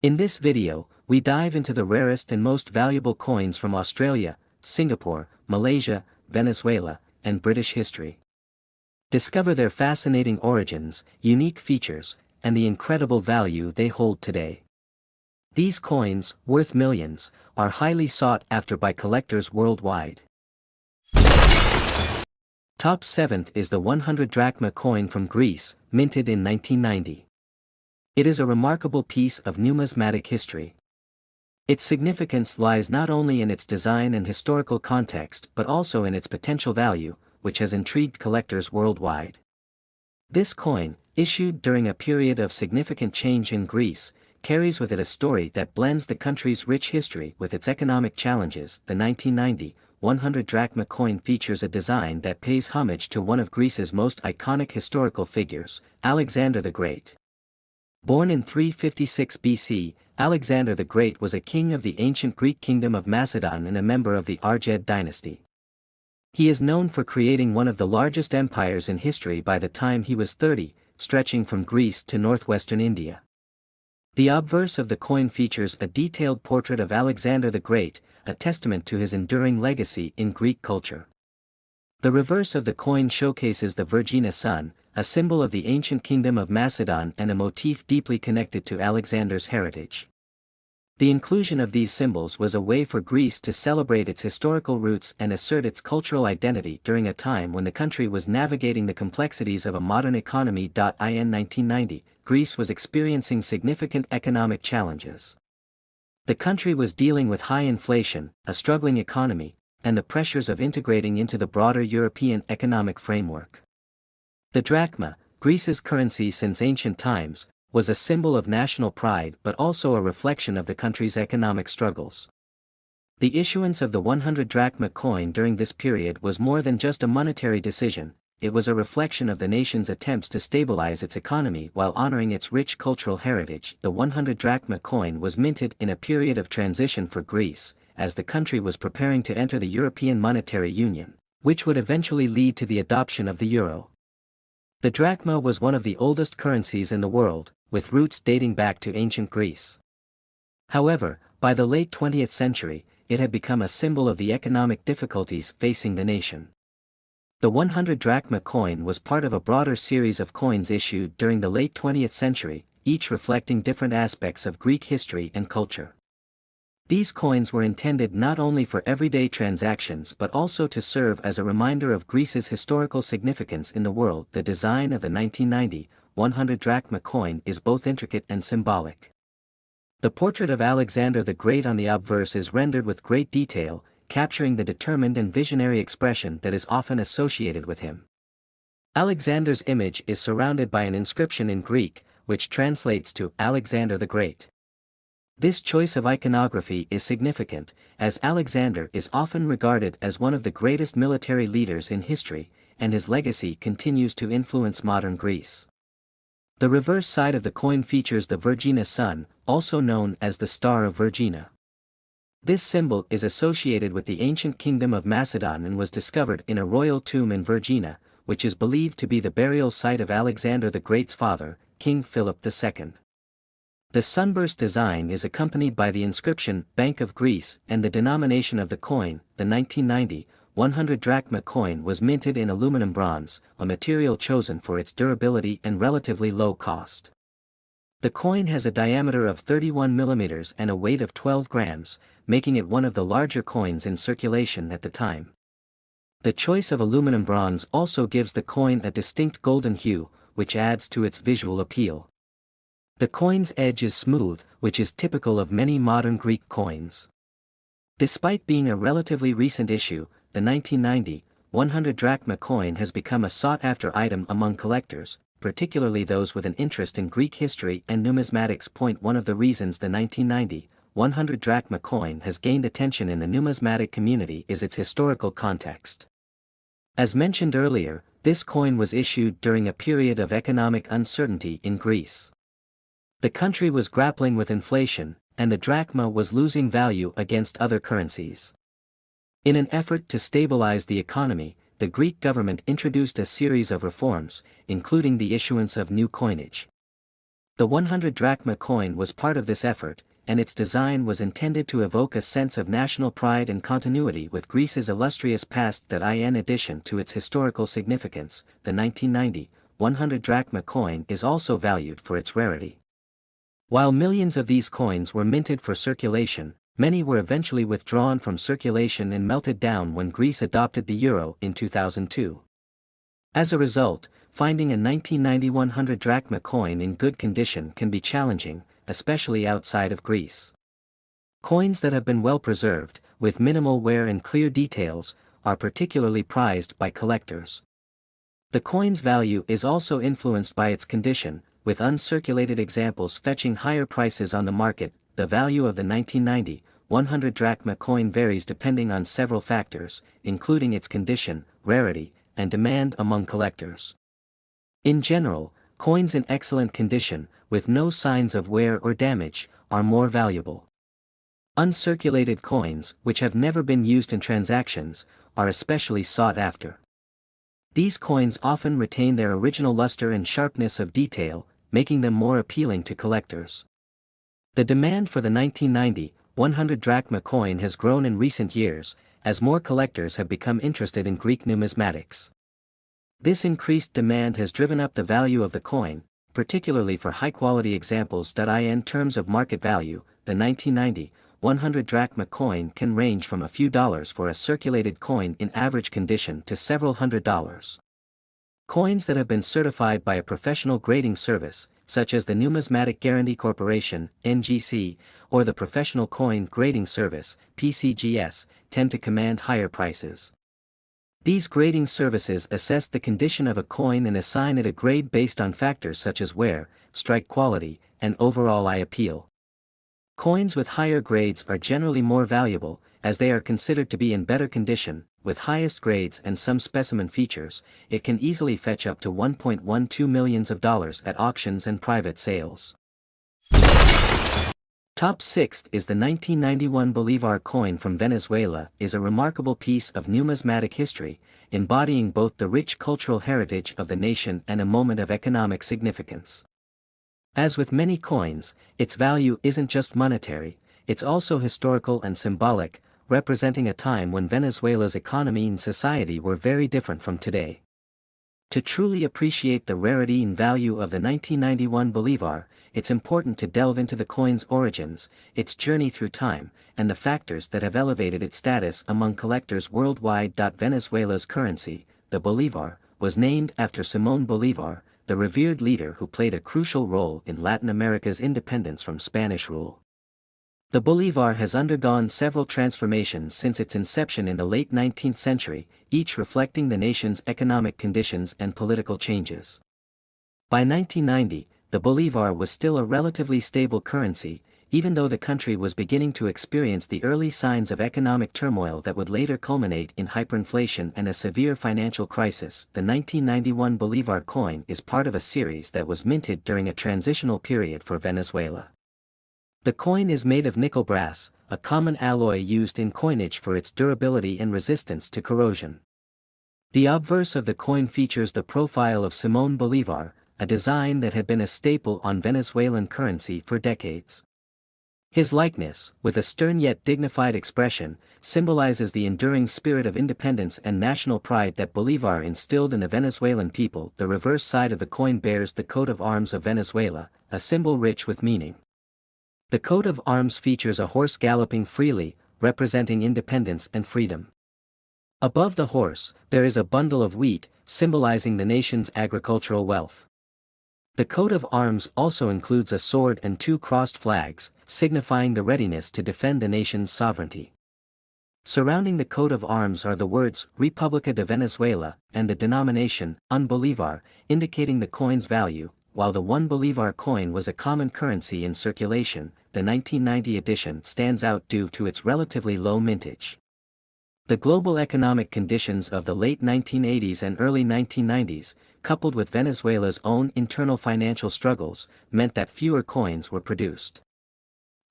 In this video, we dive into the rarest and most valuable coins from Australia, Singapore, Malaysia, Venezuela, and British history. Discover their fascinating origins, unique features, and the incredible value they hold today. These coins, worth millions, are highly sought after by collectors worldwide. Top 7th is the 100 drachma coin from Greece, minted in 1990. It is a remarkable piece of numismatic history. Its significance lies not only in its design and historical context but also in its potential value, which has intrigued collectors worldwide. This coin, issued during a period of significant change in Greece, carries with it a story that blends the country's rich history with its economic challenges. The 1990 100 drachma coin features a design that pays homage to one of Greece's most iconic historical figures, Alexander the Great. Born in 356 BC, Alexander the Great was a king of the ancient Greek kingdom of Macedon and a member of the Argead dynasty. He is known for creating one of the largest empires in history by the time he was 30, stretching from Greece to northwestern India. The obverse of the coin features a detailed portrait of Alexander the Great, a testament to his enduring legacy in Greek culture. The reverse of the coin showcases the Virgina sun, a symbol of the ancient kingdom of Macedon and a motif deeply connected to Alexander's heritage. The inclusion of these symbols was a way for Greece to celebrate its historical roots and assert its cultural identity during a time when the country was navigating the complexities of a modern economy. In 1990, Greece was experiencing significant economic challenges. The country was dealing with high inflation, a struggling economy, and the pressures of integrating into the broader European economic framework. The drachma, Greece's currency since ancient times, was a symbol of national pride but also a reflection of the country's economic struggles. The issuance of the 100 drachma coin during this period was more than just a monetary decision, it was a reflection of the nation's attempts to stabilize its economy while honoring its rich cultural heritage. The 100 drachma coin was minted in a period of transition for Greece, as the country was preparing to enter the European Monetary Union, which would eventually lead to the adoption of the euro. The drachma was one of the oldest currencies in the world, with roots dating back to ancient Greece. However, by the late 20th century, it had become a symbol of the economic difficulties facing the nation. The 100 drachma coin was part of a broader series of coins issued during the late 20th century, each reflecting different aspects of Greek history and culture. These coins were intended not only for everyday transactions but also to serve as a reminder of Greece's historical significance in the world. The design of the 1990 100 drachma coin is both intricate and symbolic. The portrait of Alexander the Great on the obverse is rendered with great detail, capturing the determined and visionary expression that is often associated with him. Alexander's image is surrounded by an inscription in Greek, which translates to Alexander the Great. This choice of iconography is significant, as Alexander is often regarded as one of the greatest military leaders in history, and his legacy continues to influence modern Greece. The reverse side of the coin features the Virgina sun, also known as the Star of Virgina. This symbol is associated with the ancient kingdom of Macedon and was discovered in a royal tomb in Virgina, which is believed to be the burial site of Alexander the Great's father, King Philip II. The sunburst design is accompanied by the inscription Bank of Greece and the denomination of the coin. The 1990 100 drachma coin was minted in aluminum bronze, a material chosen for its durability and relatively low cost. The coin has a diameter of 31 mm and a weight of 12 grams, making it one of the larger coins in circulation at the time. The choice of aluminum bronze also gives the coin a distinct golden hue, which adds to its visual appeal. The coin's edge is smooth, which is typical of many modern Greek coins. Despite being a relatively recent issue, the 1990 100 drachma coin has become a sought-after item among collectors, particularly those with an interest in Greek history and numismatics. One of the reasons the 1990 100 drachma coin has gained attention in the numismatic community is its historical context. As mentioned earlier, this coin was issued during a period of economic uncertainty in Greece. The country was grappling with inflation, and the drachma was losing value against other currencies. In an effort to stabilize the economy, the Greek government introduced a series of reforms, including the issuance of new coinage. The 100 drachma coin was part of this effort, and its design was intended to evoke a sense of national pride and continuity with Greece's illustrious past. In addition to its historical significance, the 1990 100 drachma coin is also valued for its rarity. While millions of these coins were minted for circulation, many were eventually withdrawn from circulation and melted down when Greece adopted the euro in 2002. As a result, finding a 1990 100 drachma coin in good condition can be challenging, especially outside of Greece. Coins that have been well preserved, with minimal wear and clear details, are particularly prized by collectors. The coin's value is also influenced by its condition, with uncirculated examples fetching higher prices on the market. The value of the 1990 100 drachma coin varies depending on several factors, including its condition, rarity, and demand among collectors. In general, coins in excellent condition, with no signs of wear or damage, are more valuable. Uncirculated coins, which have never been used in transactions, are especially sought after. These coins often retain their original luster and sharpness of detail, making them more appealing to collectors. The demand for the 1990 100 drachma coin has grown in recent years, as more collectors have become interested in Greek numismatics. This increased demand has driven up the value of the coin, particularly for high-quality examples. In terms of market value, the 1990 100 drachma coin can range from a few dollars for a circulated coin in average condition to several $100s. Coins that have been certified by a professional grading service, such as the Numismatic Guarantee Corporation (NGC), or the Professional Coin Grading Service (PCGS), tend to command higher prices. These grading services assess the condition of a coin and assign it a grade based on factors such as wear, strike quality, and overall eye appeal. Coins with higher grades are generally more valuable, as they are considered to be in better condition. With highest grades and some specimen features, it can easily fetch up to $1.12 million at auctions and private sales. Top 6th is the 1991 bolivar coin from Venezuela. Is a remarkable piece of numismatic history, embodying both the rich cultural heritage of the nation and a moment of economic significance. As with many coins, its value isn't just monetary, it's also historical and symbolic, representing a time when Venezuela's economy and society were very different from today. To truly appreciate the rarity and value of the 1991 bolivar, it's important to delve into the coin's origins, its journey through time, and the factors that have elevated its status among collectors worldwide. Venezuela's currency, the bolivar, was named after Simón Bolívar, the revered leader who played a crucial role in Latin America's independence from Spanish rule. The bolivar has undergone several transformations since its inception in the late 19th century, each reflecting the nation's economic conditions and political changes. By 1990, the bolivar was still a relatively stable currency, even though the country was beginning to experience the early signs of economic turmoil that would later culminate in hyperinflation and a severe financial crisis. The 1991 bolivar coin is part of a series that was minted during a transitional period for Venezuela. The coin is made of nickel brass, a common alloy used in coinage for its durability and resistance to corrosion. The obverse of the coin features the profile of Simón Bolívar, a design that had been a staple on Venezuelan currency for decades. His likeness, with a stern yet dignified expression, symbolizes the enduring spirit of independence and national pride that Bolívar instilled in the Venezuelan people. The reverse side of the coin bears the coat of arms of Venezuela, a symbol rich with meaning. The coat of arms features a horse galloping freely, representing independence and freedom. Above the horse, there is a bundle of wheat, symbolizing the nation's agricultural wealth. The coat of arms also includes a sword and two crossed flags, signifying the readiness to defend the nation's sovereignty. Surrounding the coat of arms are the words República de Venezuela and the denomination un Bolívar, indicating the coin's value. While the 1 bolivar coin was a common currency in circulation, the 1990 edition stands out due to its relatively low mintage. The global economic conditions of the late 1980s and early 1990s, coupled with Venezuela's own internal financial struggles, meant that fewer coins were produced.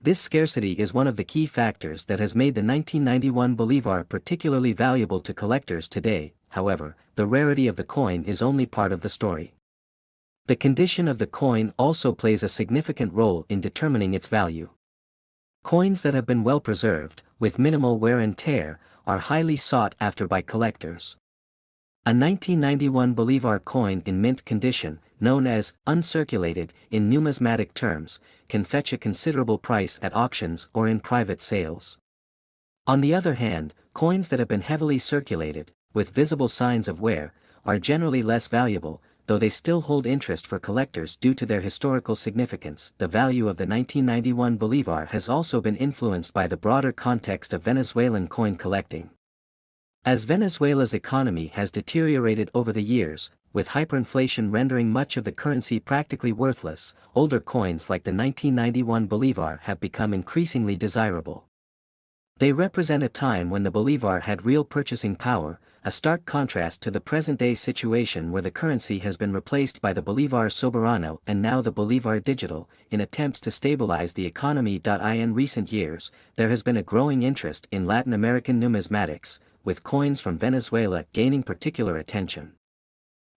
This scarcity is one of the key factors that has made the 1991 bolivar particularly valuable to collectors today. However, the rarity of the coin is only part of the story. The condition of the coin also plays a significant role in determining its value. Coins that have been well preserved, with minimal wear and tear, are highly sought after by collectors. A 1991 bolivar coin in mint condition, known as uncirculated in numismatic terms, can fetch a considerable price at auctions or in private sales. On the other hand, coins that have been heavily circulated, with visible signs of wear, are generally less valuable, though they still hold interest for collectors due to their historical significance. The value of the 1991 bolivar has also been influenced by the broader context of Venezuelan coin collecting. As Venezuela's economy has deteriorated over the years, with hyperinflation rendering much of the currency practically worthless, older coins like the 1991 bolivar have become increasingly desirable. They represent a time when the bolivar had real purchasing power, a stark contrast to the present-day situation where the currency has been replaced by the bolivar soberano and now the bolivar digital. In attempts to stabilize the economy. In recent years, there has been a growing interest in Latin American numismatics, with coins from Venezuela gaining particular attention.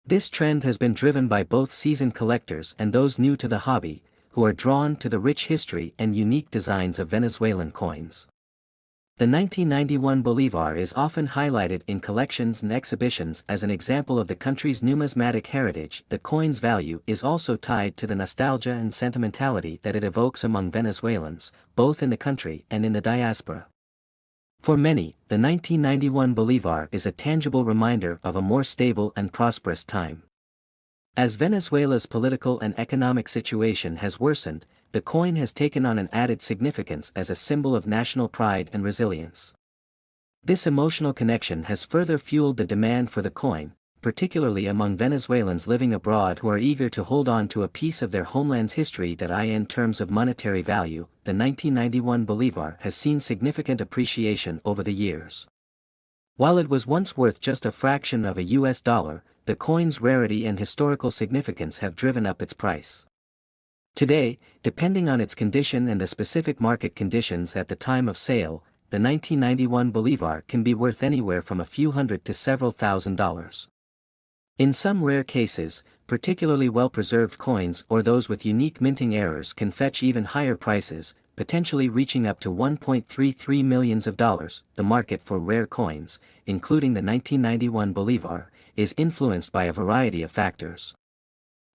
This trend has been driven by both seasoned collectors and those new to the hobby, who are drawn to the rich history and unique designs of Venezuelan coins. The 1991 bolivar is often highlighted in collections and exhibitions as an example of the country's numismatic heritage. The coin's value is also tied to the nostalgia and sentimentality that it evokes among Venezuelans, both in the country and in the diaspora. For many, the 1991 bolivar is a tangible reminder of a more stable and prosperous time. As Venezuela's political and economic situation has worsened, the coin has taken on an added significance as a symbol of national pride and resilience. This emotional connection has further fueled the demand for the coin, particularly among Venezuelans living abroad who are eager to hold on to a piece of their homeland's history. In terms of monetary value, the 1991 bolivar has seen significant appreciation over the years. While it was once worth just a fraction of a US dollar, the coin's rarity and historical significance have driven up its price. Today, depending on its condition and the specific market conditions at the time of sale, the 1991 bolivar can be worth anywhere from a few hundred to several $1,000s. In some rare cases, particularly well-preserved coins or those with unique minting errors can fetch even higher prices, potentially reaching up to $1.33 million. The market for rare coins, including the 1991 bolivar, is influenced by a variety of factors.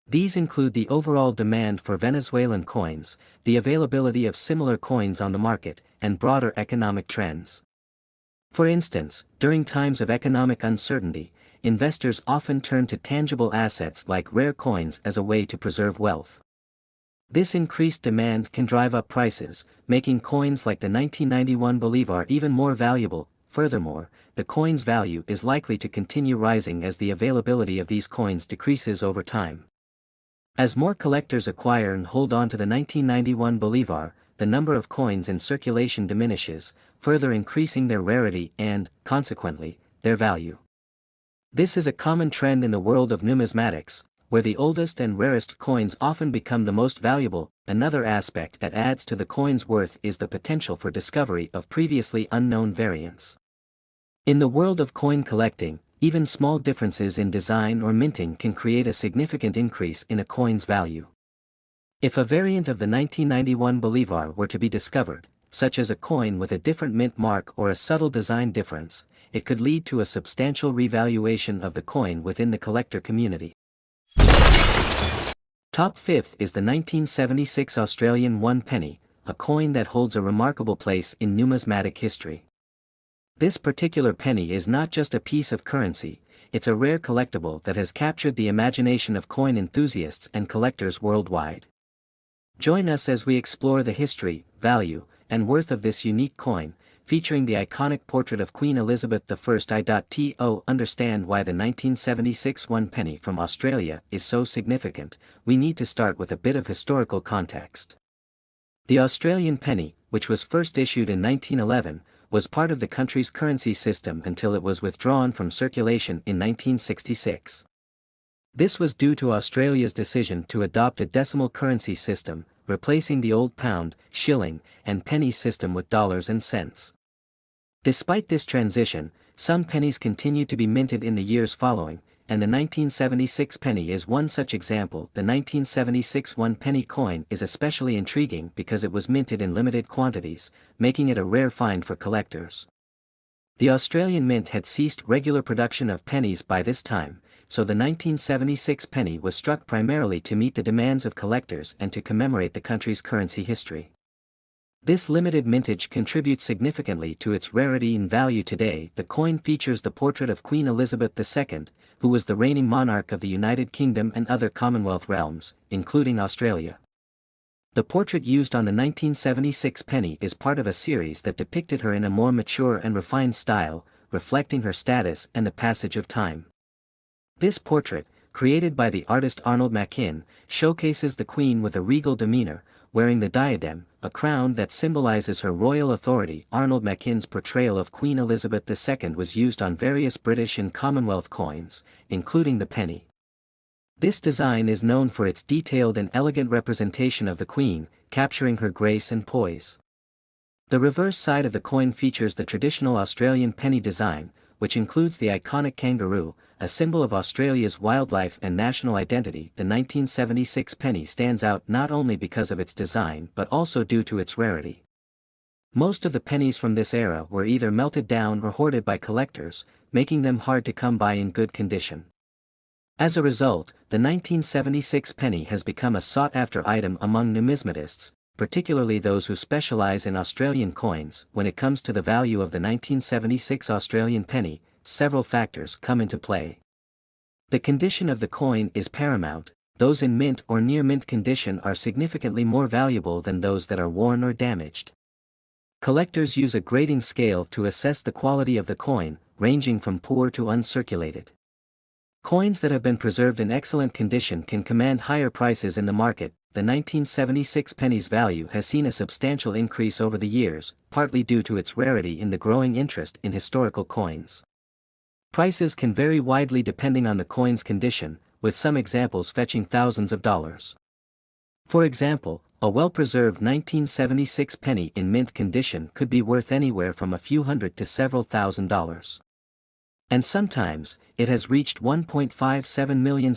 These include the overall demand for Venezuelan coins, the availability of similar coins on the market, and broader economic trends. For instance, during times of economic uncertainty, investors often turn to tangible assets like rare coins as a way to preserve wealth. This increased demand can drive up prices, making coins like the 1991 bolivar even more valuable. Furthermore, the coin's value is likely to continue rising as the availability of these coins decreases over time. As more collectors acquire and hold on to the 1991 bolivar, the number of coins in circulation diminishes, further increasing their rarity and, consequently, their value. This is a common trend in the world of numismatics, where the oldest and rarest coins often become the most valuable. Another aspect that adds to the coin's worth is the potential for discovery of previously unknown variants. In the world of coin collecting, even small differences in design or minting can create a significant increase in a coin's value. If a variant of the 1991 bolivar were to be discovered, such as a coin with a different mint mark or a subtle design difference, it could lead to a substantial revaluation of the coin within the collector community. Top 5th is the 1976 Australian 1 penny, a coin that holds a remarkable place in numismatic history. This particular penny is not just a piece of currency, it's a rare collectible that has captured the imagination of coin enthusiasts and collectors worldwide. Join us as we explore the history, value, and worth of this unique coin, featuring the iconic portrait of Queen Elizabeth I. To understand why the 1976 1 penny from Australia is so significant, we need to start with a bit of historical context. The Australian penny, which was first issued in 1911, was part of the country's currency system until it was withdrawn from circulation in 1966. This was due to Australia's decision to adopt a decimal currency system, replacing the old pound, shilling, and penny system with dollars and cents. Despite this transition, some pennies continued to be minted in the years following, and the 1976 penny is one such example. The 1976 one-penny coin is especially intriguing because it was minted in limited quantities, making it a rare find for collectors. The Australian Mint had ceased regular production of pennies by this time, so the 1976 penny was struck primarily to meet the demands of collectors and to commemorate the country's currency history. This limited mintage contributes significantly to its rarity and value today. The coin features the portrait of Queen Elizabeth II, who was the reigning monarch of the United Kingdom and other Commonwealth realms, including Australia. The portrait used on the 1976 penny is part of a series that depicted her in a more mature and refined style, reflecting her status and the passage of time. This portrait, created by the artist Arnold Machin, showcases the Queen with a regal demeanor, wearing the diadem, a crown that symbolizes her royal authority. Arnold Machin's portrayal of Queen Elizabeth II was used on various British and Commonwealth coins, including the penny. This design is known for its detailed and elegant representation of the Queen, capturing her grace and poise. The reverse side of the coin features the traditional Australian penny design, which includes the iconic kangaroo, a symbol of Australia's wildlife and national identity. The 1976 penny stands out not only because of its design but also due to its rarity. Most of the pennies from this era were either melted down or hoarded by collectors, making them hard to come by in good condition. As a result, the 1976 penny has become a sought-after item among numismatists, particularly those who specialize in Australian coins. When it comes to the value of the 1976 Australian penny, several factors come into play. The condition of the coin is paramount. Those in mint or near mint condition are significantly more valuable than those that are worn or damaged. Collectors use a grading scale to assess the quality of the coin, ranging from poor to uncirculated. Coins that have been preserved in excellent condition can command higher prices in the market. The 1976 penny's value has seen a substantial increase over the years, partly due to its rarity and the growing interest in historical coins. Prices can vary widely depending on the coin's condition, with some examples fetching thousands of dollars. For example, a well-preserved 1976 penny in mint condition could be worth anywhere from a few hundred to several $1,000s. And sometimes, it has reached $1.57 million.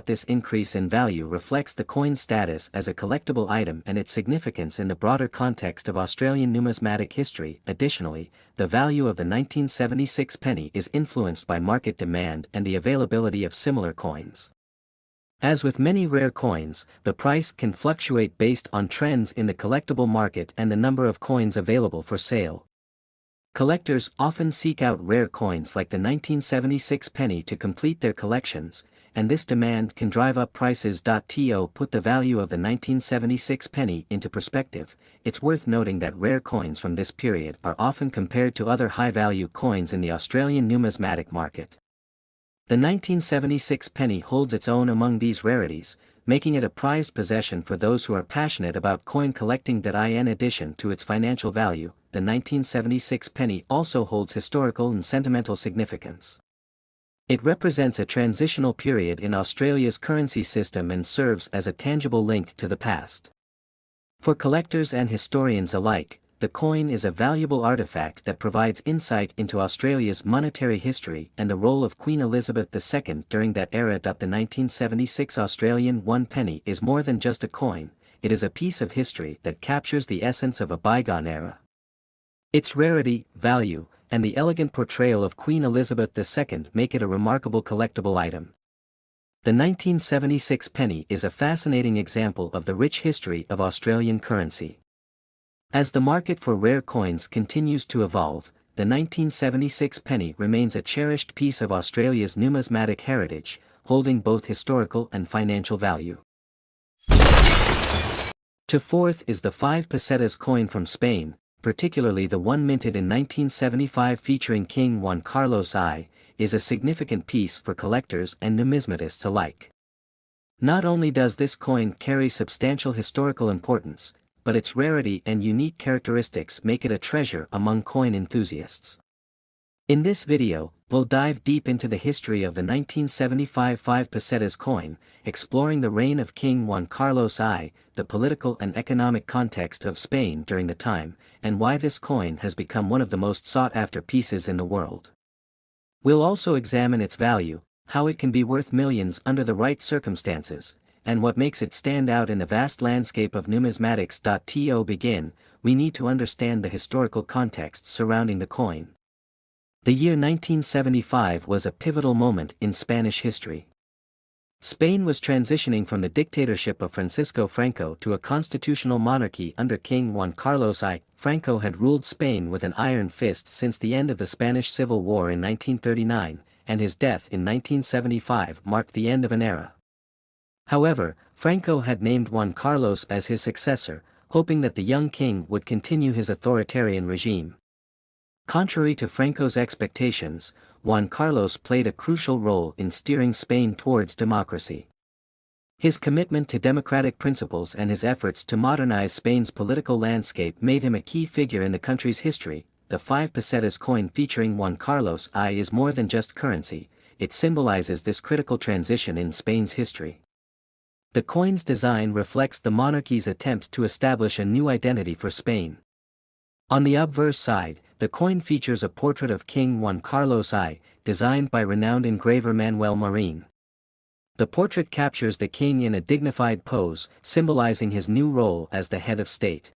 This increase in value reflects the coin's status as a collectible item and its significance in the broader context of Australian numismatic history. Additionally, the value of the 1976 penny is influenced by market demand and the availability of similar coins. As with many rare coins, the price can fluctuate based on trends in the collectible market and the number of coins available for sale. Collectors often seek out rare coins like the 1976 penny to complete their collections, and this demand can drive up prices. To put the value of the 1976 penny into perspective, it's worth noting that rare coins from this period are often compared to other high-value coins in the Australian numismatic market. The 1976 penny holds its own among these rarities, making it a prized possession for those who are passionate about coin collecting. In addition to its financial value, the 1976 penny also holds historical and sentimental significance. It represents a transitional period in Australia's currency system and serves as a tangible link to the past. For collectors and historians alike, the coin is a valuable artifact that provides insight into Australia's monetary history and the role of Queen Elizabeth II during that era. The 1976 Australian one penny is more than just a coin, it is a piece of history that captures the essence of a bygone era. Its rarity, value, and the elegant portrayal of Queen Elizabeth II make it a remarkable collectible item. The 1976 penny is a fascinating example of the rich history of Australian currency. As the market for rare coins continues to evolve, the 1976 penny remains a cherished piece of Australia's numismatic heritage, holding both historical and financial value. Fourth is the 5 pesetas coin from Spain, particularly the one minted in 1975 featuring King Juan Carlos I, is a significant piece for collectors and numismatists alike. Not only does this coin carry substantial historical importance, but its rarity and unique characteristics make it a treasure among coin enthusiasts. In this video, we'll dive deep into the history of the 1975 5 pesetas coin, exploring the reign of King Juan Carlos I, the political and economic context of Spain during the time, and why this coin has become one of the most sought-after pieces in the world. We'll also examine its value, how it can be worth millions under the right circumstances, and what makes it stand out in the vast landscape of numismatics. To begin, we need to understand the historical context surrounding the coin. The year 1975 was a pivotal moment in Spanish history. Spain was transitioning from the dictatorship of Francisco Franco to a constitutional monarchy under King Juan Carlos I. Franco had ruled Spain with an iron fist since the end of the Spanish Civil War in 1939, and his death in 1975 marked the end of an era. However, Franco had named Juan Carlos as his successor, hoping that the young king would continue his authoritarian regime. Contrary to Franco's expectations, Juan Carlos played a crucial role in steering Spain towards democracy. His commitment to democratic principles and his efforts to modernize Spain's political landscape made him a key figure in the country's history. The 5 pesetas coin featuring Juan Carlos I is more than just currency, it symbolizes this critical transition in Spain's history. The coin's design reflects the monarchy's attempt to establish a new identity for Spain. On the obverse side, the coin features a portrait of King Juan Carlos I, designed by renowned engraver Manuel Marin. The portrait captures the king in a dignified pose, symbolizing his new role as the head of state.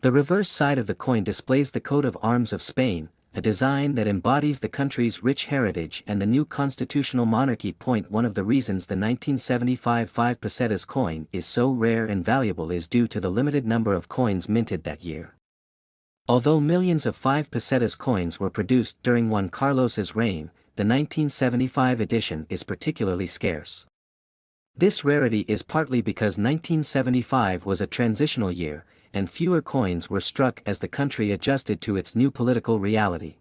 The reverse side of the coin displays the coat of arms of Spain, a design that embodies the country's rich heritage and the new constitutional monarchy. One of the reasons the 1975 5 pesetas coin is so rare and valuable is due to the limited number of coins minted that year. Although millions of 5 pesetas coins were produced during Juan Carlos's reign, the 1975 edition is particularly scarce. This rarity is partly because 1975 was a transitional year, and fewer coins were struck as the country adjusted to its new political reality.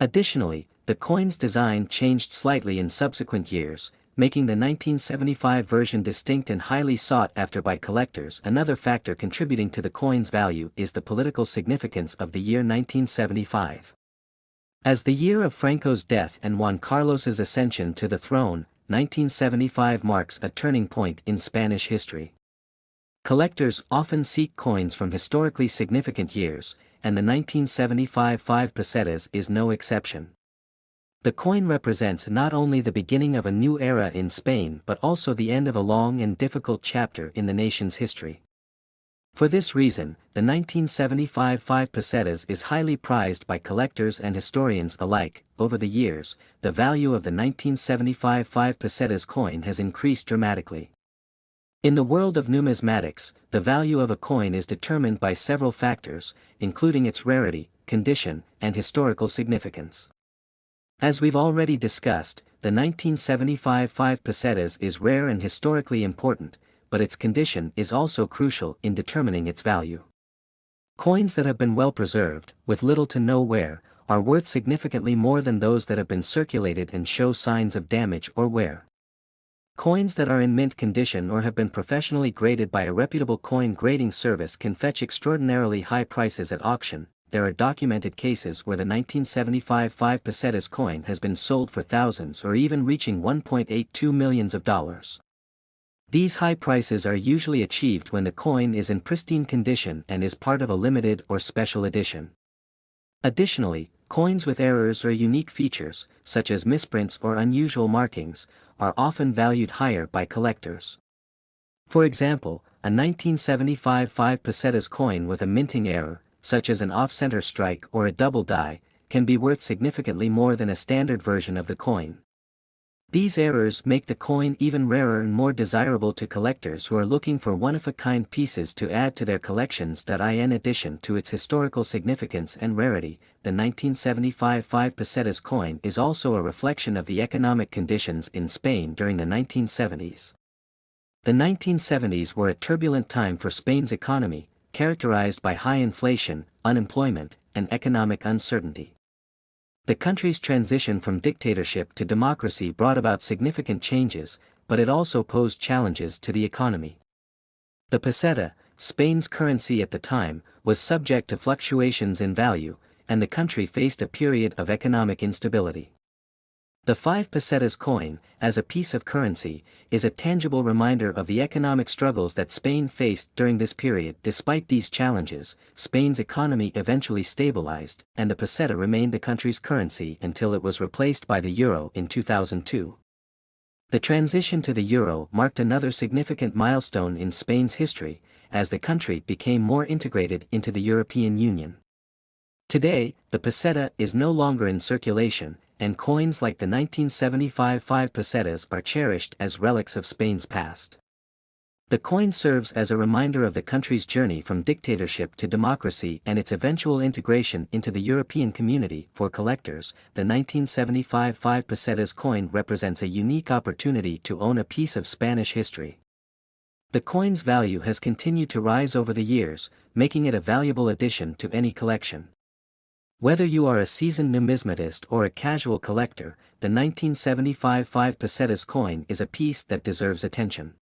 Additionally, the coin's design changed slightly in subsequent years, making the 1975 version distinct and highly sought after by collectors. Another factor contributing to the coin's value is the political significance of the year 1975. As the year of Franco's death and Juan Carlos's ascension to the throne, 1975 marks a turning point in Spanish history. Collectors often seek coins from historically significant years, and the 1975 5 pesetas is no exception. The coin represents not only the beginning of a new era in Spain but also the end of a long and difficult chapter in the nation's history. For this reason, the 1975 5 pesetas is highly prized by collectors and historians alike. Over the years, the value of the 1975 5 pesetas coin has increased dramatically. In the world of numismatics, the value of a coin is determined by several factors, including its rarity, condition, and historical significance. As we've already discussed, the 1975 5 pesetas is rare and historically important, but its condition is also crucial in determining its value. Coins that have been well preserved, with little to no wear, are worth significantly more than those that have been circulated and show signs of damage or wear. Coins that are in mint condition or have been professionally graded by a reputable coin grading service can fetch extraordinarily high prices at auction. There are documented cases where the 1975 5 pesetas coin has been sold for thousands or even reaching $1.82 million. These high prices are usually achieved when the coin is in pristine condition and is part of a limited or special edition. Additionally, coins with errors or unique features, such as misprints or unusual markings, are often valued higher by collectors. For example, a 1975 5 pesetas coin with a minting error, such as an off-center strike or a double die, can be worth significantly more than a standard version of the coin. These errors make the coin even rarer and more desirable to collectors who are looking for one-of-a-kind pieces to add to their collections. In addition to its historical significance and rarity, the 1975 5 pesetas coin is also a reflection of the economic conditions in Spain during the 1970s. The 1970s were a turbulent time for Spain's economy, characterized by high inflation, unemployment, and economic uncertainty. The country's transition from dictatorship to democracy brought about significant changes, but it also posed challenges to the economy. The peseta, Spain's currency at the time, was subject to fluctuations in value, and the country faced a period of economic instability. The 5 pesetas coin, as a piece of currency, is a tangible reminder of the economic struggles that Spain faced during this period. Despite these challenges, Spain's economy eventually stabilized, and the peseta remained the country's currency until it was replaced by the euro in 2002. The transition to the euro marked another significant milestone in Spain's history, as the country became more integrated into the European Union. Today, the peseta is no longer in circulation, and coins like the 1975 5 pesetas are cherished as relics of Spain's past. The coin serves as a reminder of the country's journey from dictatorship to democracy and its eventual integration into the European community. For collectors, the 1975 5 pesetas coin represents a unique opportunity to own a piece of Spanish history. The coin's value has continued to rise over the years, making it a valuable addition to any collection. Whether you are a seasoned numismatist or a casual collector, the 1975 5 pesetas coin is a piece that deserves attention.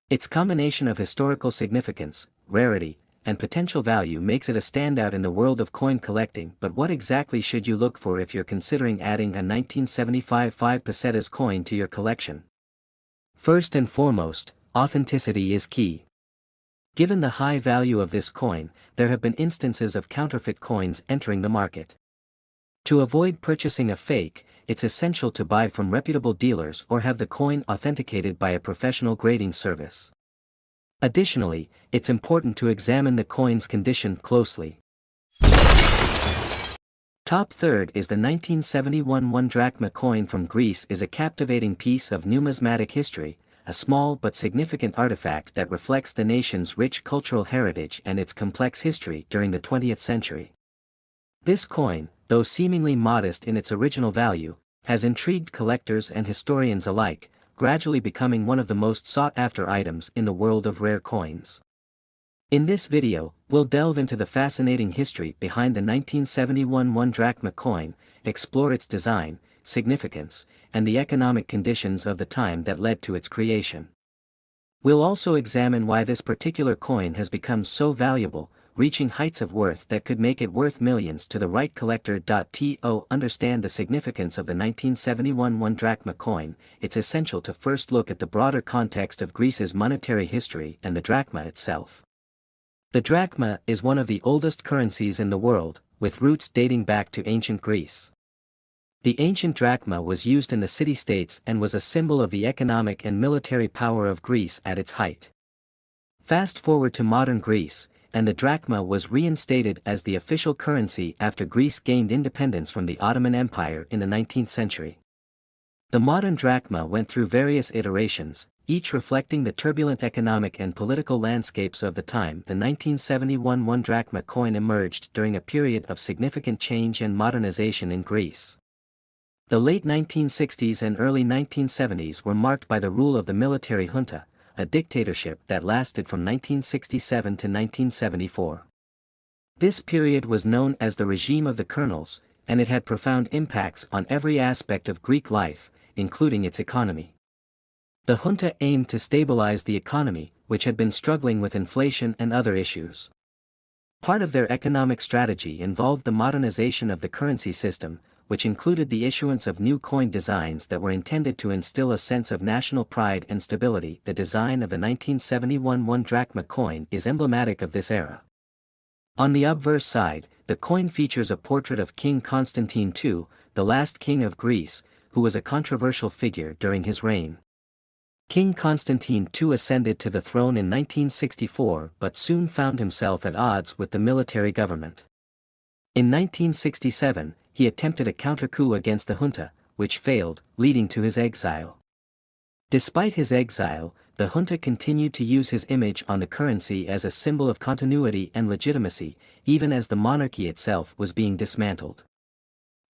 Its combination of historical significance, rarity, and potential value makes it a standout in the world of coin collecting. But what exactly should you look for if you're considering adding a 1975 5 pesetas coin to your collection? First and foremost, authenticity is key. Given the high value of this coin, there have been instances of counterfeit coins entering the market. To avoid purchasing a fake, it's essential to buy from reputable dealers or have the coin authenticated by a professional grading service. Additionally, it's important to examine the coin's condition closely. Top third is the 1971 1 drachma coin from Greece. Is a captivating piece of numismatic history, a small but significant artifact that reflects the nation's rich cultural heritage and its complex history during the 20th century. This coin, though seemingly modest in its original value, has intrigued collectors and historians alike, gradually becoming one of the most sought-after items in the world of rare coins. In this video, we'll delve into the fascinating history behind the 1971 1 drachma coin, explore its design, significance, and the economic conditions of the time that led to its creation. We'll also examine why this particular coin has become so valuable, reaching heights of worth that could make it worth millions to the right collector. To understand the significance of the 1971 1 drachma coin, it's essential to first look at the broader context of Greece's monetary history and the drachma itself. The drachma is one of the oldest currencies in the world, with roots dating back to ancient Greece. The ancient drachma was used in the city-states and was a symbol of the economic and military power of Greece at its height. Fast forward to modern Greece, and the drachma was reinstated as the official currency after Greece gained independence from the Ottoman Empire in the 19th century. The modern drachma went through various iterations, each reflecting the turbulent economic and political landscapes of the time. The 1971 1 drachma coin emerged during a period of significant change and modernization in Greece. The late 1960s and early 1970s were marked by the rule of the military junta, a dictatorship that lasted from 1967 to 1974. This period was known as the regime of the colonels, and it had profound impacts on every aspect of Greek life, including its economy. The junta aimed to stabilize the economy, which had been struggling with inflation and other issues. Part of their economic strategy involved the modernization of the currency system, which included the issuance of new coin designs that were intended to instill a sense of national pride and stability. The design of the 1971 1 drachma coin is emblematic of this era. On the obverse side, the coin features a portrait of King Constantine II, the last king of Greece, who was a controversial figure during his reign. King Constantine II ascended to the throne in 1964 but soon found himself at odds with the military government. In 1967, he attempted a counter-coup against the junta, which failed, leading to his exile. Despite his exile, the junta continued to use his image on the currency as a symbol of continuity and legitimacy, even as the monarchy itself was being dismantled.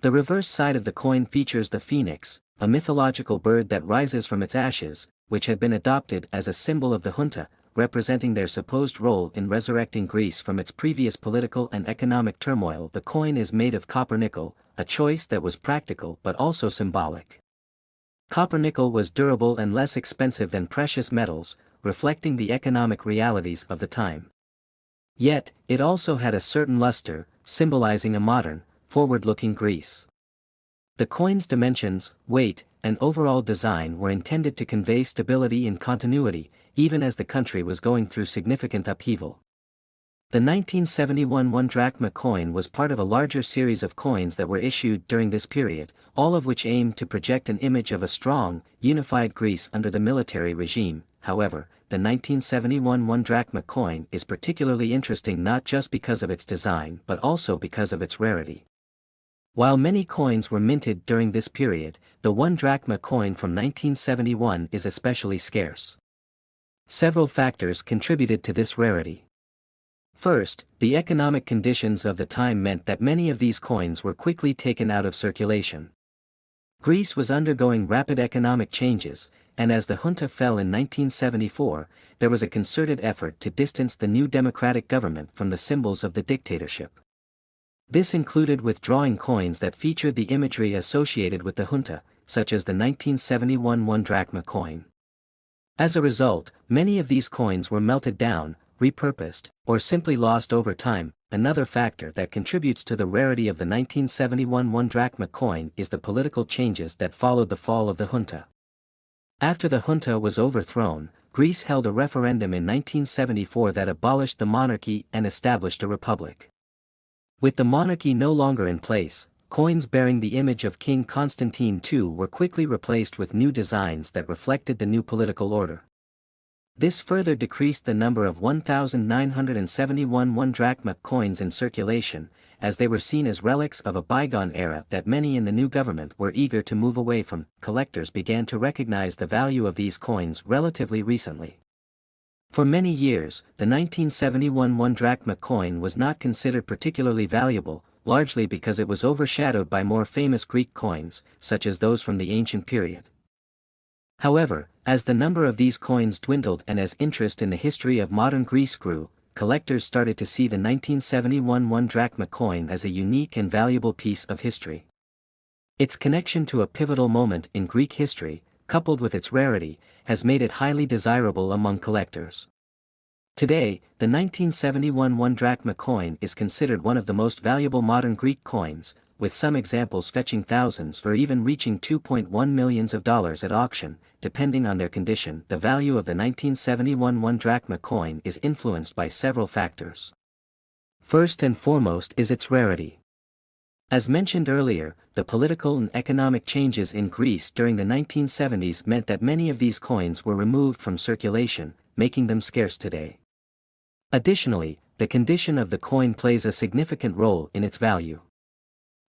The reverse side of the coin features the phoenix, a mythological bird that rises from its ashes, which had been adopted as a symbol of the junta, representing their supposed role in resurrecting Greece from its previous political and economic turmoil. The coin is made of copper-nickel, a choice that was practical but also symbolic. Copper-nickel was durable and less expensive than precious metals, reflecting the economic realities of the time. Yet, it also had a certain luster, symbolizing a modern, forward-looking Greece. The coin's dimensions, weight, and overall design were intended to convey stability and continuity, even as the country was going through significant upheaval. The 1971 one drachma coin was part of a larger series of coins that were issued during this period, all of which aimed to project an image of a strong, unified Greece under the military regime. However, the 1971 one drachma coin is particularly interesting not just because of its design but also because of its rarity. While many coins were minted during this period, the one drachma coin from 1971 is especially scarce. Several factors contributed to this rarity. First, the economic conditions of the time meant that many of these coins were quickly taken out of circulation. Greece was undergoing rapid economic changes, and as the junta fell in 1974, there was a concerted effort to distance the new democratic government from the symbols of the dictatorship. This included withdrawing coins that featured the imagery associated with the junta, such as the 1971 one drachma coin. As a result, many of these coins were melted down, repurposed, or simply lost over time. Another factor that contributes to the rarity of the 1971 one drachma coin is the political changes that followed the fall of the junta. After the junta was overthrown, Greece held a referendum in 1974 that abolished the monarchy and established a republic. With the monarchy no longer in place, coins bearing the image of King Constantine II were quickly replaced with new designs that reflected the new political order. This further decreased the number of 1,971 one drachma coins in circulation, as they were seen as relics of a bygone era that many in the new government were eager to move away from. Collectors began to recognize the value of these coins relatively recently. For many years, the 1971 one drachma coin was not considered particularly valuable, largely because it was overshadowed by more famous Greek coins, such as those from the ancient period. However, as the number of these coins dwindled and as interest in the history of modern Greece grew, collectors started to see the 1971 one drachma coin as a unique and valuable piece of history. Its connection to a pivotal moment in Greek history, coupled with its rarity, has made it highly desirable among collectors. Today, the 1971 one drachma coin is considered one of the most valuable modern Greek coins, with some examples fetching thousands or even reaching $2.1 million at auction, depending on their condition. The value of the 1971 one drachma coin is influenced by several factors. First and foremost is its rarity. As mentioned earlier, the political and economic changes in Greece during the 1970s meant that many of these coins were removed from circulation, making them scarce today. Additionally, the condition of the coin plays a significant role in its value.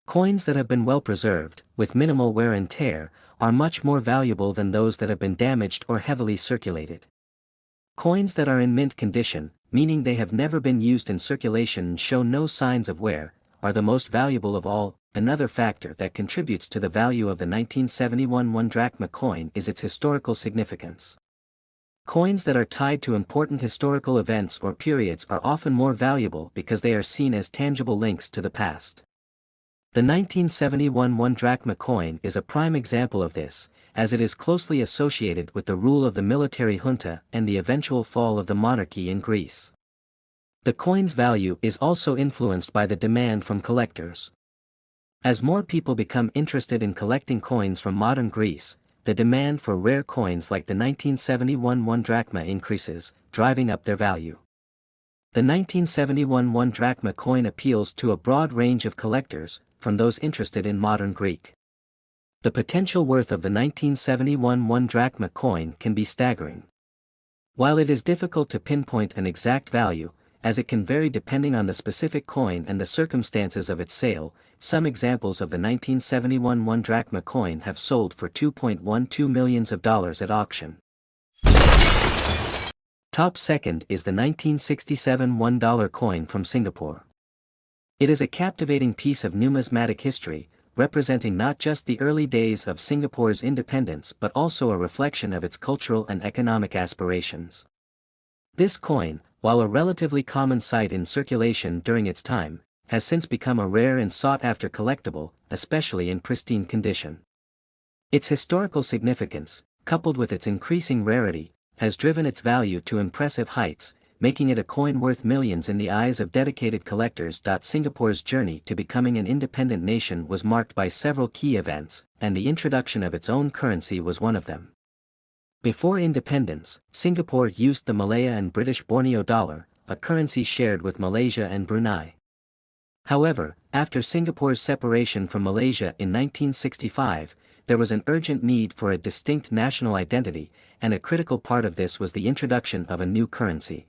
Coins that have been well preserved, with minimal wear and tear, are much more valuable than those that have been damaged or heavily circulated. Coins that are in mint condition, meaning they have never been used in circulation and show no signs of wear, are the most valuable of all. Another factor that contributes to the value of the 1971 one drachma coin is its historical significance. Coins that are tied to important historical events or periods are often more valuable because they are seen as tangible links to the past. The 1971 one drachma coin is a prime example of this, as it is closely associated with the rule of the military junta and the eventual fall of the monarchy in Greece. The coin's value is also influenced by the demand from collectors. As more people become interested in collecting coins from modern Greece, the demand for rare coins like the 1971 one drachma increases, driving up their value. The 1971 one drachma coin appeals to a broad range of collectors, from those interested in modern Greek. The potential worth of the 1971 one drachma coin can be staggering. While it is difficult to pinpoint an exact value, as it can vary depending on the specific coin and the circumstances of its sale, some examples of the 1971 one drachma coin have sold for $2.12 million at auction. Top second is the 1967 $1 coin from Singapore. It is a captivating piece of numismatic history, representing not just the early days of Singapore's independence but also a reflection of its cultural and economic aspirations. This coin, while a relatively common sight in circulation during its time, has since become a rare and sought-after collectible, especially in pristine condition. Its historical significance, coupled with its increasing rarity, has driven its value to impressive heights, making it a coin worth millions in the eyes of dedicated collectors. Singapore's journey to becoming an independent nation was marked by several key events, and the introduction of its own currency was one of them. Before independence, Singapore used the Malaya and British Borneo dollar, a currency shared with Malaysia and Brunei. However, after Singapore's separation from Malaysia in 1965, there was an urgent need for a distinct national identity, and a critical part of this was the introduction of a new currency.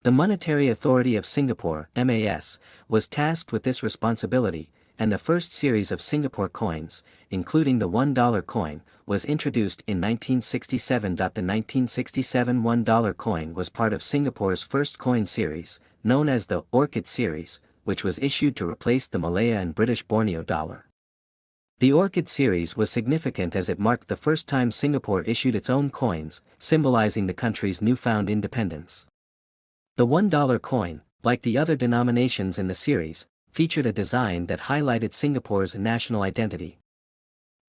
The Monetary Authority of Singapore (MAS) was tasked with this responsibility, and the first series of Singapore coins, including the $1 coin, was introduced in 1967. The 1967 $1 coin was part of Singapore's first coin series, known as the Orchid series, which was issued to replace the Malaya and British Borneo dollar. The Orchid series was significant as it marked the first time Singapore issued its own coins, symbolizing the country's newfound independence. The $1 coin, like the other denominations in the series, featured a design that highlighted Singapore's national identity.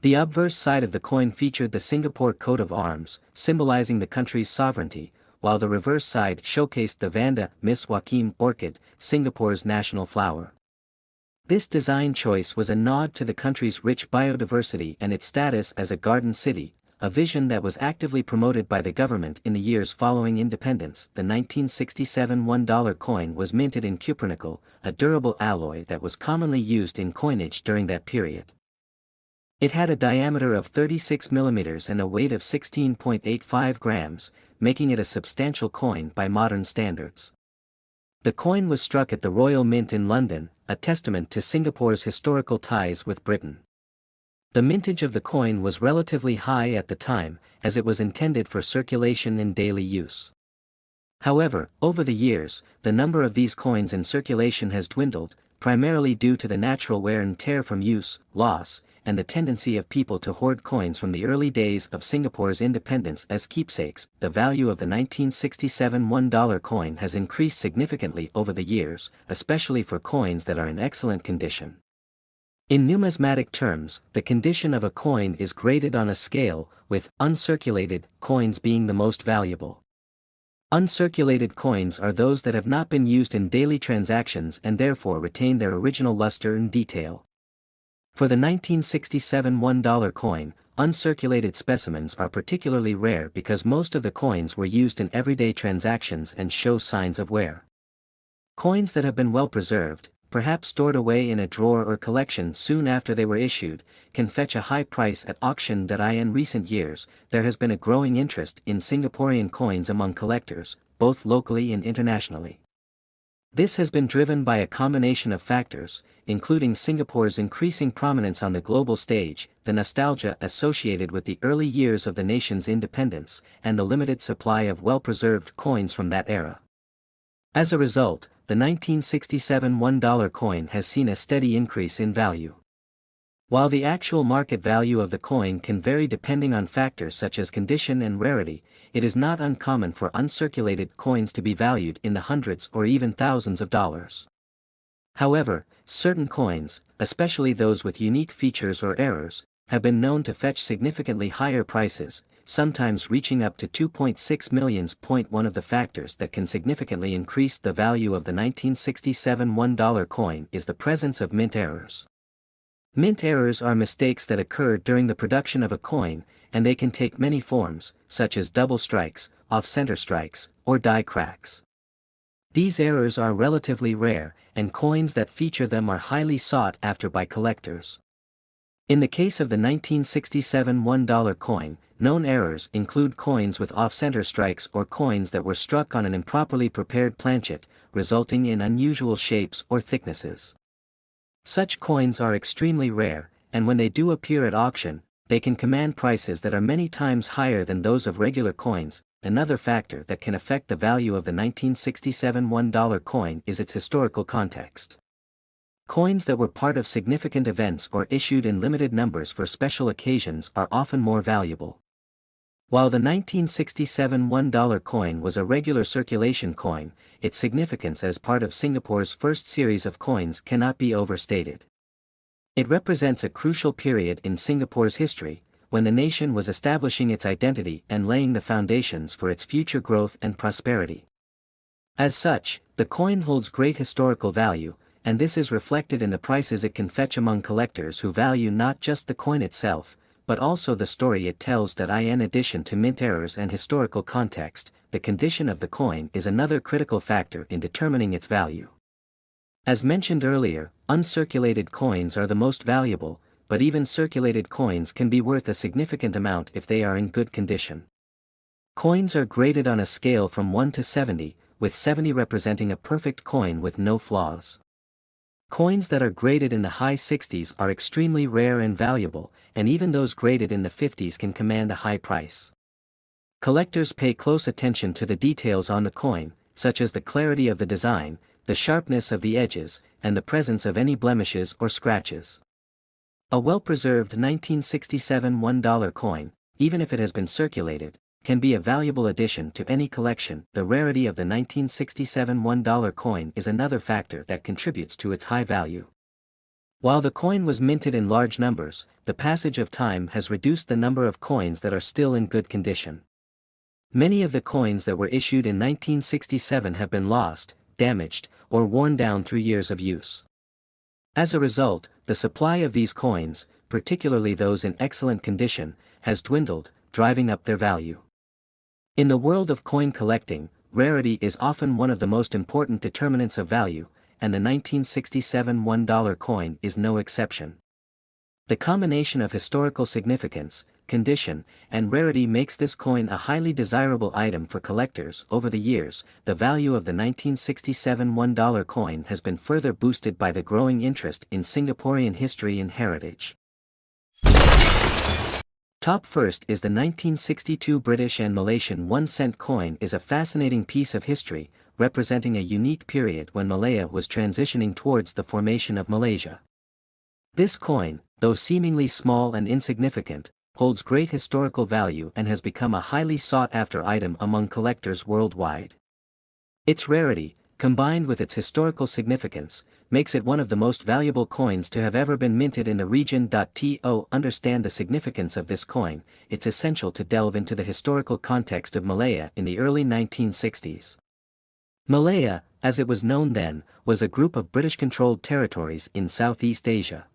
The obverse side of the coin featured the Singapore coat of arms, symbolizing the country's sovereignty, while the reverse side showcased the Vanda Miss Joaquim orchid, Singapore's national flower. This design choice was a nod to the country's rich biodiversity and its status as a garden city, a vision that was actively promoted by the government in the years following independence. The 1967 $1 coin was minted in cupronickel, a durable alloy that was commonly used in coinage during that period. It had a diameter of 36 mm and a weight of 16.85 grams, making it a substantial coin by modern standards. The coin was struck at the Royal Mint in London, a testament to Singapore's historical ties with Britain. The mintage of the coin was relatively high at the time, as it was intended for circulation and daily use. However, over the years, the number of these coins in circulation has dwindled, primarily due to the natural wear and tear from use, loss, and the tendency of people to hoard coins from the early days of Singapore's independence as keepsakes. The value of the 1967 $1 coin has increased significantly over the years, especially for coins that are in excellent condition. In numismatic terms, the condition of a coin is graded on a scale, with uncirculated coins being the most valuable. Uncirculated coins are those that have not been used in daily transactions and therefore retain their original luster and detail. For the 1967 $1 coin, uncirculated specimens are particularly rare because most of the coins were used in everyday transactions and show signs of wear. Coins that have been well preserved, perhaps stored away in a drawer or collection soon after they were issued, can fetch a high price at auction. In recent years, there has been a growing interest in Singaporean coins among collectors, both locally and internationally. This has been driven by a combination of factors, including Singapore's increasing prominence on the global stage, the nostalgia associated with the early years of the nation's independence, and the limited supply of well-preserved coins from that era. As a result, the 1967 $1 coin has seen a steady increase in value. While the actual market value of the coin can vary depending on factors such as condition and rarity, it is not uncommon for uncirculated coins to be valued in the hundreds or even thousands of dollars. However, certain coins, especially those with unique features or errors, have been known to fetch significantly higher prices, sometimes reaching up to 2.6 million. One of the factors that can significantly increase the value of the 1967 $1 coin is the presence of mint errors. Mint errors are mistakes that occur during the production of a coin, and they can take many forms, such as double strikes, off-center strikes, or die cracks. These errors are relatively rare, and coins that feature them are highly sought after by collectors. In the case of the 1967 $1 coin, known errors include coins with off-center strikes or coins that were struck on an improperly prepared planchet, resulting in unusual shapes or thicknesses. Such coins are extremely rare, and when they do appear at auction, they can command prices that are many times higher than those of regular coins. Another factor that can affect the value of the 1967 $1 coin is its historical context. Coins that were part of significant events or issued in limited numbers for special occasions are often more valuable. While the 1967 $1 coin was a regular circulation coin, its significance as part of Singapore's first series of coins cannot be overstated. It represents a crucial period in Singapore's history, when the nation was establishing its identity and laying the foundations for its future growth and prosperity. As such, the coin holds great historical value, and this is reflected in the prices it can fetch among collectors who value not just the coin itself, but also the story it tells. In addition to mint errors and historical context, the condition of the coin is another critical factor in determining its value. As mentioned earlier, uncirculated coins are the most valuable, but even circulated coins can be worth a significant amount if they are in good condition. Coins are graded on a scale from 1 to 70, with 70 representing a perfect coin with no flaws. Coins that are graded in the high 60s are extremely rare and valuable, and even those graded in the 50s can command a high price. Collectors pay close attention to the details on the coin, such as the clarity of the design, the sharpness of the edges, and the presence of any blemishes or scratches. A well-preserved 1967 $1 coin, even if it has been circulated, can be a valuable addition to any collection. The rarity of the 1967 $1 coin is another factor that contributes to its high value. While the coin was minted in large numbers, the passage of time has reduced the number of coins that are still in good condition. Many of the coins that were issued in 1967 have been lost, damaged, or worn down through years of use. As a result, the supply of these coins, particularly those in excellent condition, has dwindled, driving up their value. In the world of coin collecting, rarity is often one of the most important determinants of value, and the 1967 $1 coin is no exception. The combination of historical significance, condition, and rarity makes this coin a highly desirable item for collectors. Over the years, the value of the 1967 $1 coin has been further boosted by the growing interest in Singaporean history and heritage. Top first is the 1962 British and Malaysian 1-cent coin. Is a fascinating piece of history, representing a unique period when Malaya was transitioning towards the formation of Malaysia. This coin, though seemingly small and insignificant, holds great historical value and has become a highly sought-after item among collectors worldwide. Its rarity, combined with its historical significance, makes it one of the most valuable coins to have ever been minted in the region. To understand the significance of this coin, it's essential to delve into the historical context of Malaya in the early 1960s. Malaya, as it was known then, was a group of British-controlled territories in Southeast Asia.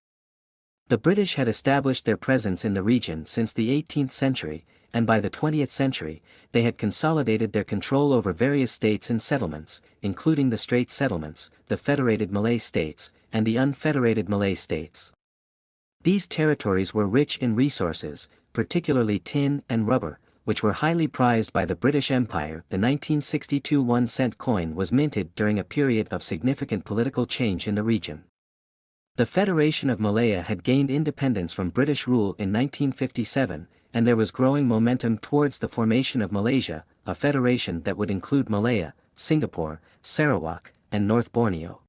The British had established their presence in the region since the 18th century, and by the 20th century, they had consolidated their control over various states and settlements, including the Straits Settlements, the Federated Malay States, and the Unfederated Malay States. These territories were rich in resources, particularly tin and rubber, which were highly prized by the British Empire. The 1962 1-cent coin was minted during a period of significant political change in the region. The Federation of Malaya had gained independence from British rule in 1957, and there was growing momentum towards the formation of Malaysia, a federation that would include Malaya, Singapore, Sarawak, and North Borneo.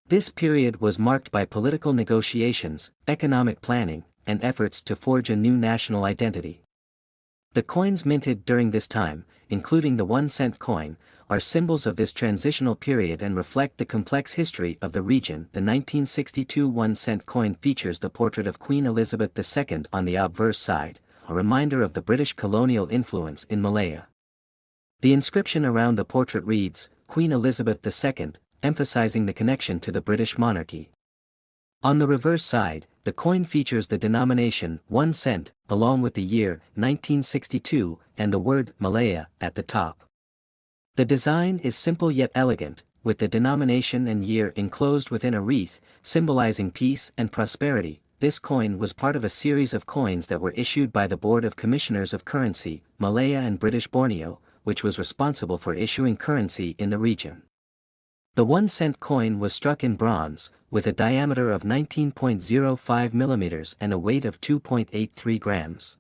This period was marked by political negotiations, economic planning, and efforts to forge a new national identity. The coins minted during this time, including the 1-cent coin, are symbols of this transitional period and reflect the complex history of the region. The 1962 1-cent coin features the portrait of Queen Elizabeth II on the obverse side, a reminder of the British colonial influence in Malaya. The inscription around the portrait reads, "Queen Elizabeth II," emphasizing the connection to the British monarchy. On the reverse side, the coin features the denomination 1 cent, along with the year 1962 and the word Malaya at the top. The design is simple yet elegant, with the denomination and year enclosed within a wreath, symbolizing peace and prosperity. This coin was part of a series of coins that were issued by the Board of Commissioners of Currency, Malaya and British Borneo, which was responsible for issuing currency in the region. The 1-cent coin was struck in bronze, with a diameter of 19.05 millimeters and a weight of 2.83 grams.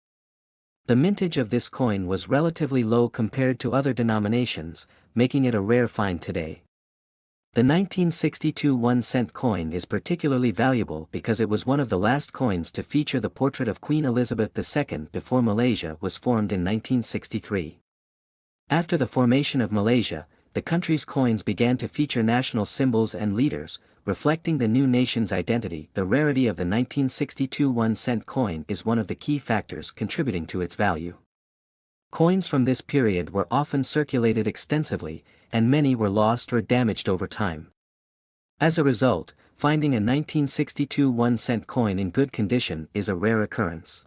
The mintage of this coin was relatively low compared to other denominations, making it a rare find today. The 1962 1-cent coin is particularly valuable because it was one of the last coins to feature the portrait of Queen Elizabeth II before Malaysia was formed in 1963. After the formation of Malaysia, the country's coins began to feature national symbols and leaders, reflecting the new nation's identity. The rarity of the 1962 1-cent coin is one of the key factors contributing to its value. Coins from this period were often circulated extensively, and many were lost or damaged over time. As a result, finding a 1962 1-cent coin in good condition is a rare occurrence.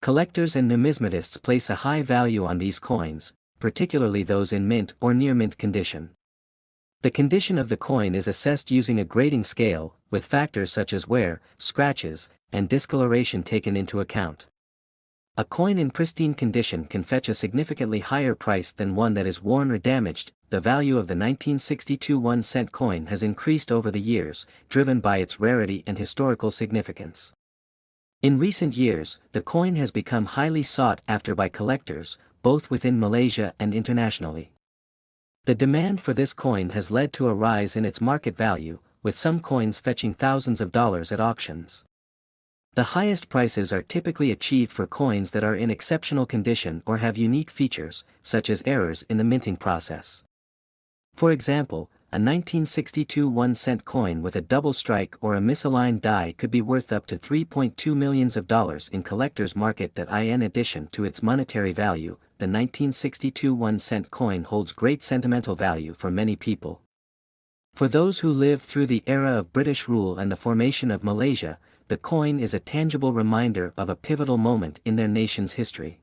Collectors and numismatists place a high value on these coins, particularly those in mint or near-mint condition. The condition of the coin is assessed using a grading scale, with factors such as wear, scratches, and discoloration taken into account. A coin in pristine condition can fetch a significantly higher price than one that is worn or damaged. The value of the 1962 1-cent coin has increased over the years, driven by its rarity and historical significance. In recent years, the coin has become highly sought after by collectors, both within Malaysia and internationally. The demand for this coin has led to a rise in its market value, with some coins fetching thousands of dollars at auctions. The highest prices are typically achieved for coins that are in exceptional condition or have unique features, such as errors in the minting process. For example, a 1962 1-cent coin with a double strike or a misaligned die could be worth up to $3.2 million in collectors' market. In addition to its monetary value, the 1962 1-cent coin holds great sentimental value for many people. For those who lived through the era of British rule and the formation of Malaysia, the coin is a tangible reminder of a pivotal moment in their nation's history.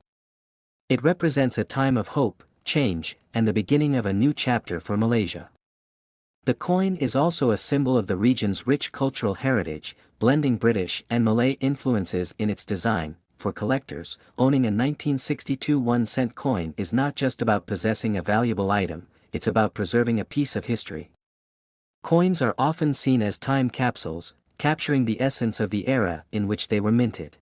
It represents a time of hope, change, and the beginning of a new chapter for Malaysia. The coin is also a symbol of the region's rich cultural heritage, blending British and Malay influences in its design. For collectors, owning a 1962 1-cent coin is not just about possessing a valuable item, it's about preserving a piece of history. Coins are often seen as time capsules, capturing the essence of the era in which they were minted.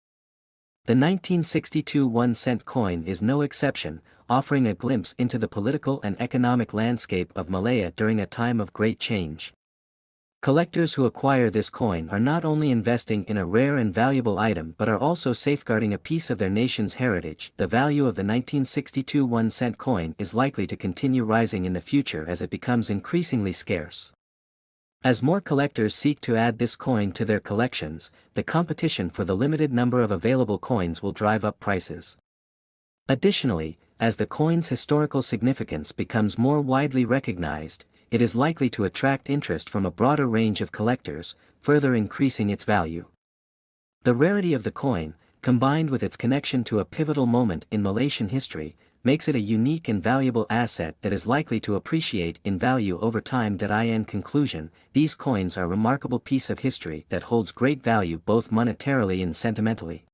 The 1962 1-cent coin is no exception, offering a glimpse into the political and economic landscape of Malaya during a time of great change. Collectors who acquire this coin are not only investing in a rare and valuable item but are also safeguarding a piece of their nation's heritage. The value of the 1962 1-cent coin is likely to continue rising in the future as it becomes increasingly scarce. As more collectors seek to add this coin to their collections, the competition for the limited number of available coins will drive up prices. Additionally, as the coin's historical significance becomes more widely recognized, it is likely to attract interest from a broader range of collectors, further increasing its value. The rarity of the coin, combined with its connection to a pivotal moment in Malaysian history, makes it a unique and valuable asset that is likely to appreciate in value over time. In conclusion, these coins are a remarkable piece of history that holds great value both monetarily and sentimentally.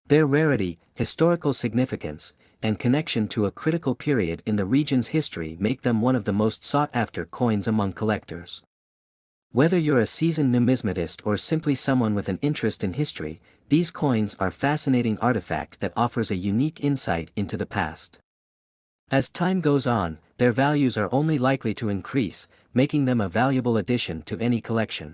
Their rarity, historical significance, and connection to a critical period in the region's history make them one of the most sought-after coins among collectors. Whether you're a seasoned numismatist or simply someone with an interest in history, these coins are a fascinating artifact that offers a unique insight into the past. As time goes on, their values are only likely to increase, making them a valuable addition to any collection.